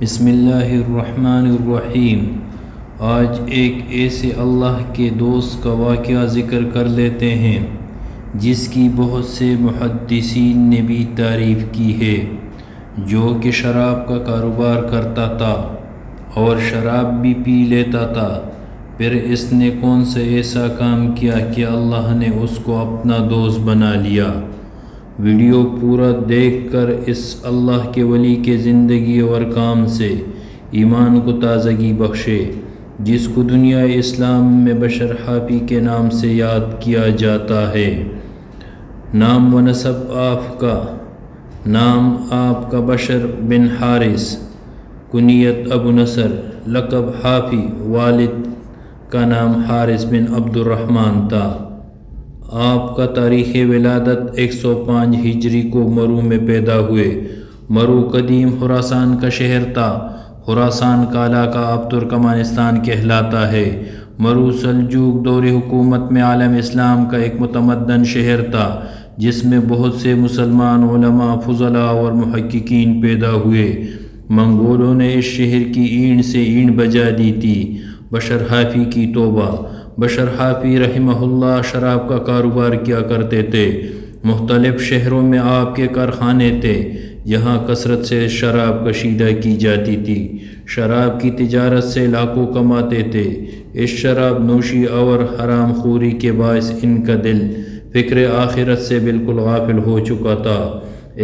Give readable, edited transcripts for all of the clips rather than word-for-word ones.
بسم اللہ الرحمن الرحیم۔ آج ایک ایسے اللہ کے دوست کا واقعہ ذکر کر لیتے ہیں جس کی بہت سے محدثین نے بھی تعریف کی ہے، جو کہ شراب کا کاروبار کرتا تھا اور شراب بھی پی لیتا تھا۔ پھر اس نے کون سا ایسا کام کیا کہ اللہ نے اس کو اپنا دوست بنا لیا۔ ویڈیو پورا دیکھ کر اس اللہ کے ولی کے زندگی اور کام سے ایمان کو تازگی بخشے، جس کو دنیا اسلام میں بشر حافی کے نام سے یاد کیا جاتا ہے۔ نام و نسب آپ کا: نام آپ کا بشر بن حارث، کنیت ابو نصر، لقب حافی، والد کا نام حارث بن عبد الرحمن تھا۔ آپ کا تاریخ ولادت 105 ہجری کو مرو میں پیدا ہوئے۔ مرو قدیم خراسان کا شہر تھا۔ خراسان کا علاقہ اب ترکمانستان کہلاتا ہے۔ مرو سلجوق دور حکومت میں عالم اسلام کا ایک متمدن شہر تھا، جس میں بہت سے مسلمان علماء، فضلاء اور محققین پیدا ہوئے۔ منگولوں نے اس شہر کی اینٹ سے اینٹ بجا دی تھی۔ بشر حافی کی توبہ: بشر حافی رحمہ اللہ شراب کا کاروبار کیا کرتے تھے۔ مختلف شہروں میں آپ کے کارخانے تھے، یہاں کثرت سے شراب کشیدہ کی جاتی تھی۔ شراب کی تجارت سے لاکھوں کماتے تھے۔ اس شراب نوشی اور حرام خوری کے باعث ان کا دل فکر آخرت سے بالکل غافل ہو چکا تھا۔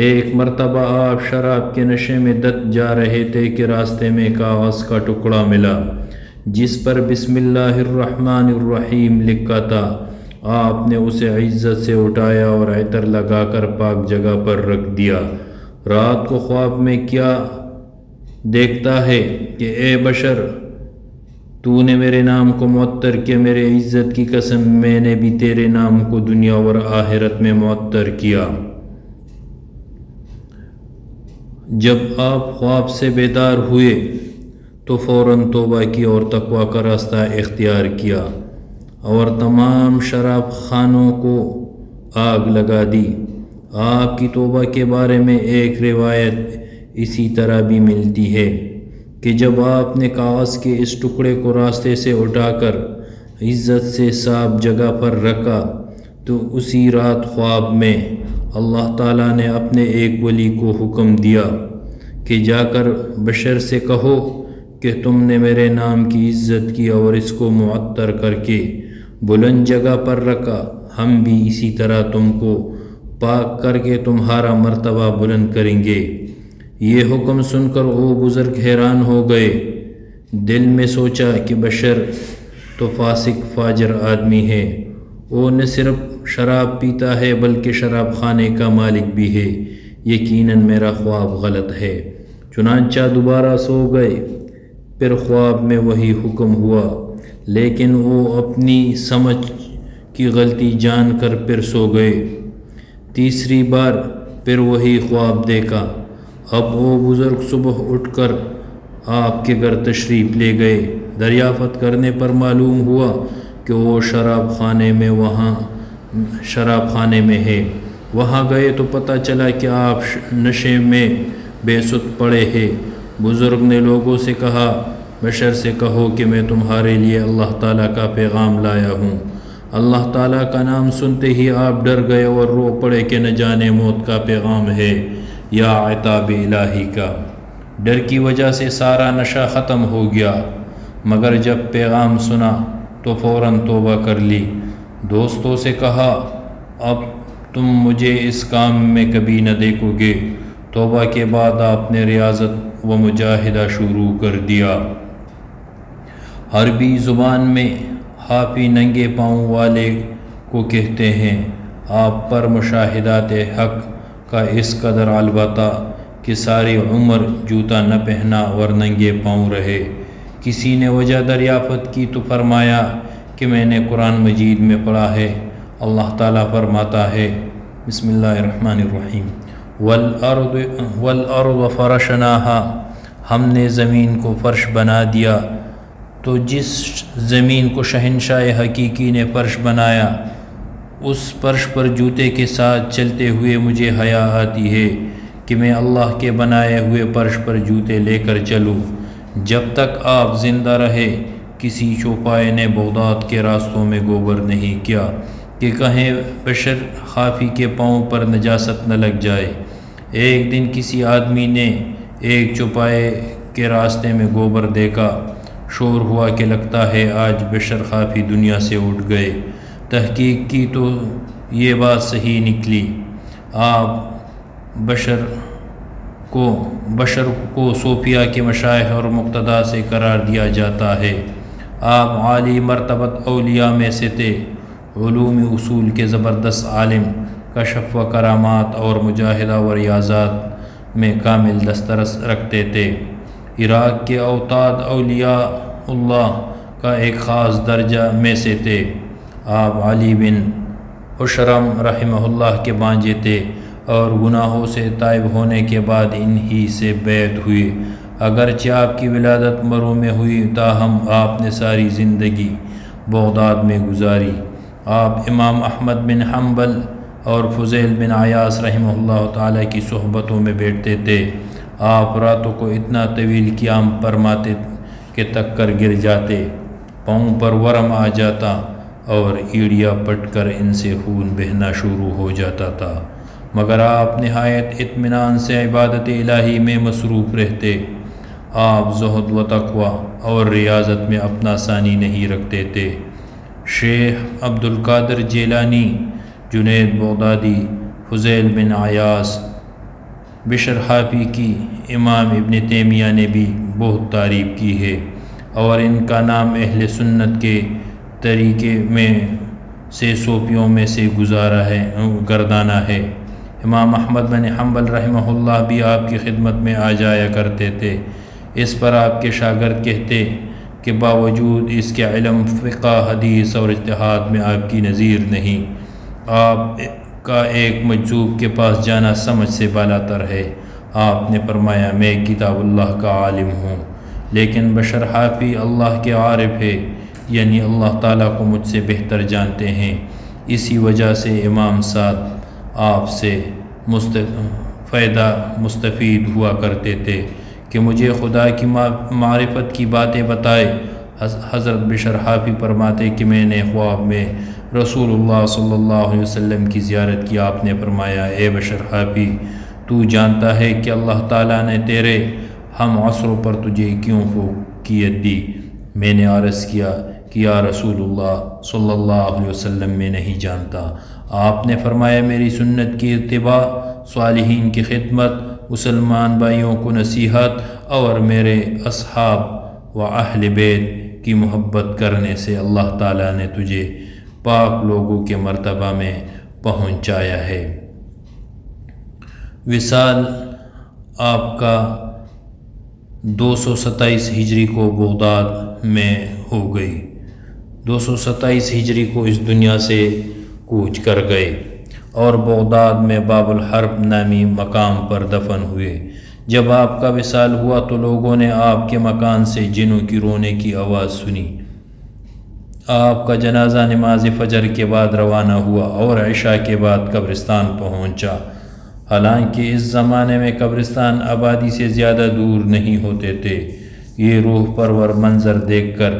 ایک مرتبہ آپ شراب کے نشے میں دت جا رہے تھے کہ راستے میں کاغذ کا ٹکڑا ملا جس پر بسم اللہ الرحمن الرحیم لکھا تھا۔ آپ نے اسے عزت سے اٹھایا اور عطر لگا کر پاک جگہ پر رکھ دیا۔ رات کو خواب میں کیا دیکھتا ہے کہ اے بشر، تو نے میرے نام کو معطر کیا، میرے عزت کی قسم میں نے بھی تیرے نام کو دنیا اور آخرت میں معطر کیا۔ جب آپ خواب سے بیدار ہوئے تو فوراً توبہ کی اور تقوی کا راستہ اختیار کیا اور تمام شراب خانوں کو آگ لگا دی۔ آپ کی توبہ کے بارے میں ایک روایت اسی طرح بھی ملتی ہے کہ جب آپ نے کاغذ کے اس ٹکڑے کو راستے سے اٹھا کر عزت سے صاف جگہ پر رکھا تو اسی رات خواب میں اللہ تعالیٰ نے اپنے ایک ولی کو حکم دیا کہ جا کر بشر سے کہو کہ تم نے میرے نام کی عزت کی اور اس کو معطر کر کے بلند جگہ پر رکھا، ہم بھی اسی طرح تم کو پاک کر کے تمہارا مرتبہ بلند کریں گے۔ یہ حکم سن کر وہ بزرگ حیران ہو گئے۔ دل میں سوچا کہ بشر تو فاسق فاجر آدمی ہے، وہ نہ صرف شراب پیتا ہے بلکہ شراب خانے کا مالک بھی ہے، یقیناً میرا خواب غلط ہے۔ چنانچہ دوبارہ سو گئے۔ پھر خواب میں وہی حکم ہوا، لیکن وہ اپنی سمجھ کی غلطی جان کر پھر سو گئے۔ تیسری بار پھر وہی خواب دیکھا۔ اب وہ بزرگ صبح اٹھ کر آپ کے گھر تشریف لے گئے۔ دریافت کرنے پر معلوم ہوا کہ وہ شراب خانے میں ہے۔ وہاں گئے تو پتہ چلا کہ آپ نشے میں بے سود پڑے ہیں۔ بزرگ نے لوگوں سے کہا، بشر سے کہو کہ میں تمہارے لیے اللہ تعالیٰ کا پیغام لایا ہوں۔ اللہ تعالیٰ کا نام سنتے ہی آپ ڈر گئے اور رو پڑے کہ نہ جانے موت کا پیغام ہے یا عتاب الہی کا۔ ڈر کی وجہ سے سارا نشہ ختم ہو گیا، مگر جب پیغام سنا تو فوراً توبہ کر لی۔ دوستوں سے کہا، اب تم مجھے اس کام میں کبھی نہ دیکھو گے۔ توبہ کے بعد آپ نے ریاضت و مجاہدہ شروع کر دیا۔ عربی زبان میں حافی ننگے پاؤں والے کو کہتے ہیں۔ آپ پر مشاہدات حق کا اس قدر غلبہ تھا کہ ساری عمر جوتا نہ پہنا اور ننگے پاؤں رہے۔ کسی نے وجہ دریافت کی تو فرمایا کہ میں نے قرآن مجید میں پڑھا ہے، اللہ تعالیٰ فرماتا ہے، بسم اللہ الرحمن الرحیم، والارض فرشناها، ہم نے زمین کو فرش بنا دیا۔ تو جس زمین کو شہنشاہ حقیقی نے فرش بنایا، اس فرش پر جوتے کے ساتھ چلتے ہوئے مجھے حیا آتی ہے کہ میں اللہ کے بنائے ہوئے فرش پر جوتے لے کر چلوں؟ جب تک آپ زندہ رہے کسی چوپائے نے بغداد کے راستوں میں گوبر نہیں کیا کہ کہیں بشر خافی کے پاؤں پر نجاست نہ لگ جائے۔ ایک دن کسی آدمی نے ایک چوپائے کے راستے میں گوبر دیکھا۔ شور ہوا کہ لگتا ہے آج بشر خافی دنیا سے اٹھ گئے۔ تحقیق کی تو یہ بات صحیح نکلی۔ آپ بشر کو صوفیہ کے مشائخ اور مقتدیٰ سے قرار دیا جاتا ہے۔ آپ عالی مرتبت اولیاء میں سے تھے، علوم اصول کے زبردست عالم، کشف و کرامات اور مجاہدہ و ریاضات میں کامل دسترس رکھتے تھے۔ عراق کے اوتاد اولیاء اللہ کا ایک خاص درجہ میں سے تھے۔ آپ علی بن حشرم رحمہ اللہ کے بانجے تھے اور گناہوں سے تائب ہونے کے بعد انہی سے بیعت ہوئی۔ اگرچہ آپ کی ولادت مرو میں ہوئی تاہم آپ نے ساری زندگی بغداد میں گزاری۔ آپ امام احمد بن حنبل اور فضیل بن عیاض رحمہ اللہ تعالیٰ کی صحبتوں میں بیٹھتے تھے۔ آپ راتوں کو اتنا طویل قیام فرماتے کہ تک کر گر جاتے، پاؤں پر ورم آ جاتا اور ایڑیاں پٹ کر ان سے خون بہنا شروع ہو جاتا تھا، مگر آپ نہایت اطمینان سے عبادت الہی میں مصروف رہتے۔ آپ زہد و تقوی اور ریاضت میں اپنا ثانی نہیں رکھتے تھے۔ شیخ عبد القادر جیلانی، جنید بغدادی، فضیل بن عیاض، بشر خافی کی امام ابن تیمیہ نے بھی بہت تعریف کی ہے اور ان کا نام اہل سنت کے طریقے میں سے صوفیوں میں سے گردانا ہے۔ امام احمد بن حنبل رحمہ اللہ بھی آپ کی خدمت میں آ جایا کرتے تھے۔ اس پر آپ کے شاگرد کہتے کہ باوجود اس کے علم، فقہ، حدیث اور اجتہاد میں آپ کی نظیر نہیں۔ آپ کا ایک مجذوب کے پاس جانا سمجھ سے بالاتر ہے۔ آپ نے فرمایا میں کتاب اللہ کا عالم ہوں، لیکن بشر خافی اللہ کے عارف ہے، یعنی اللہ تعالیٰ کو مجھ سے بہتر جانتے ہیں۔ اسی وجہ سے امام سعد آپ سے مستفید ہوا کرتے تھے کہ مجھے خدا کی معرفت کی باتیں بتائے۔ حضرت بشر خافی فرماتے کہ میں نے خواب میں رسول اللہ صلی اللہ علیہ وسلم کی زیارت کی۔ آپ نے فرمایا اے بشر خافی، تو جانتا ہے کہ اللہ تعالیٰ نے تیرے ہم عصروں پر تجھے کیوں فوقیت دی؟ میں نے عرض کیا کہ یا رسول اللہ صلی اللہ علیہ وسلم میں نہیں جانتا۔ آپ نے فرمایا میری سنت کی اتباع، صالحین کی خدمت، مسلمان بھائیوں کو نصیحت اور میرے اصحاب و اہل بیت کی محبت کرنے سے اللہ تعالیٰ نے تجھے پاک لوگوں کے مرتبہ میں پہنچایا ہے۔ وصال آپ کا 227 ہجری کو بغداد میں ہو گئی۔ 227 ہجری کو اس دنیا سے کوچ کر گئے اور بغداد میں باب الحرب نامی مقام پر دفن ہوئے۔ جب آپ کا وصال ہوا تو لوگوں نے آپ کے مکان سے جنوں کی رونے کی آواز سنی۔ آپ کا جنازہ نماز فجر کے بعد روانہ ہوا اور عشاء کے بعد قبرستان پہنچا۔ حالانکہ اس زمانے میں قبرستان آبادی سے زیادہ دور نہیں ہوتے تھے۔ یہ روح پرور منظر دیکھ کر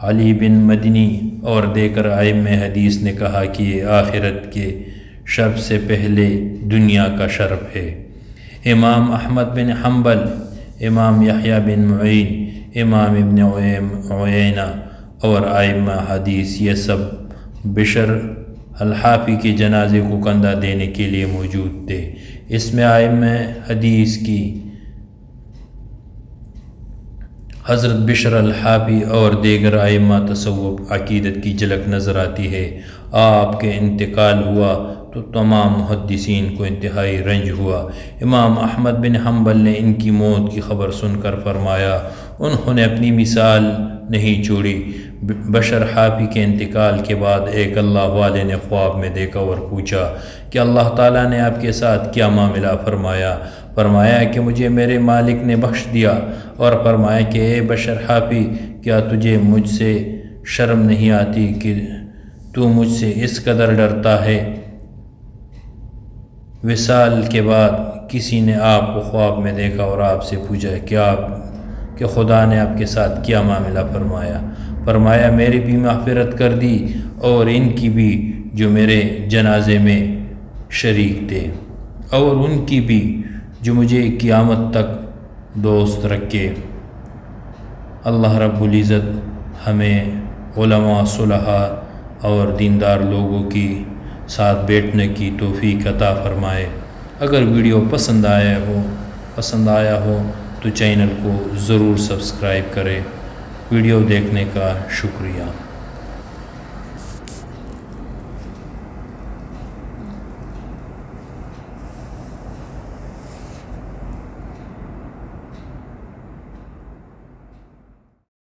علی بن مدنی اور دیگر ائمہ حدیث نے کہا کہ یہ آخرت کے شرف سے پہلے دنیا کا شرف ہے۔ امام احمد بن حنبل، امام یحییٰ بن معین، امام ابن عیینہ اور ائمہ حدیث یہ سب بشر الخافی کے جنازے کو کندھا دینے کے لیے موجود تھے۔ اس میں ائمہ حدیث کی حضرت بشر الخافی اور دیگر ائمہ تصوف عقیدت کی جھلک نظر آتی ہے۔ آپ کے انتقال ہوا تو تمام محدثین کو انتہائی رنج ہوا۔ امام احمد بن حنبل نے ان کی موت کی خبر سن کر فرمایا انہوں نے اپنی مثال نہیں چھوڑی۔ بشر خافی کے انتقال کے بعد ایک اللہ والے نے خواب میں دیکھا اور پوچھا کہ اللہ تعالیٰ نے آپ کے ساتھ کیا معاملہ؟ فرمایا کہ مجھے میرے مالک نے بخش دیا، اور فرمایا کہ اے بشر خافی، کیا تجھے مجھ سے شرم نہیں آتی کہ تو مجھ سے اس قدر ڈرتا ہے؟ وصال کے بعد کسی نے آپ کو خواب میں دیکھا اور آپ سے پوچھا کہ خدا نے آپ کے ساتھ کیا معاملہ فرمایا میری بھی مغفرت کر دی اور ان کی بھی جو میرے جنازے میں شریک تھے، اور ان کی بھی جو مجھے قیامت تک دوست رکھے۔ اللہ رب العزت ہمیں علماء، صلحاء اور دیندار لوگوں کی ساتھ بیٹھنے کی توفیق عطا فرمائے۔ اگر ویڈیو پسند آیا ہو تو چینل کو ضرور سبسکرائب کریں۔ ویڈیو دیکھنے کا شکریہ۔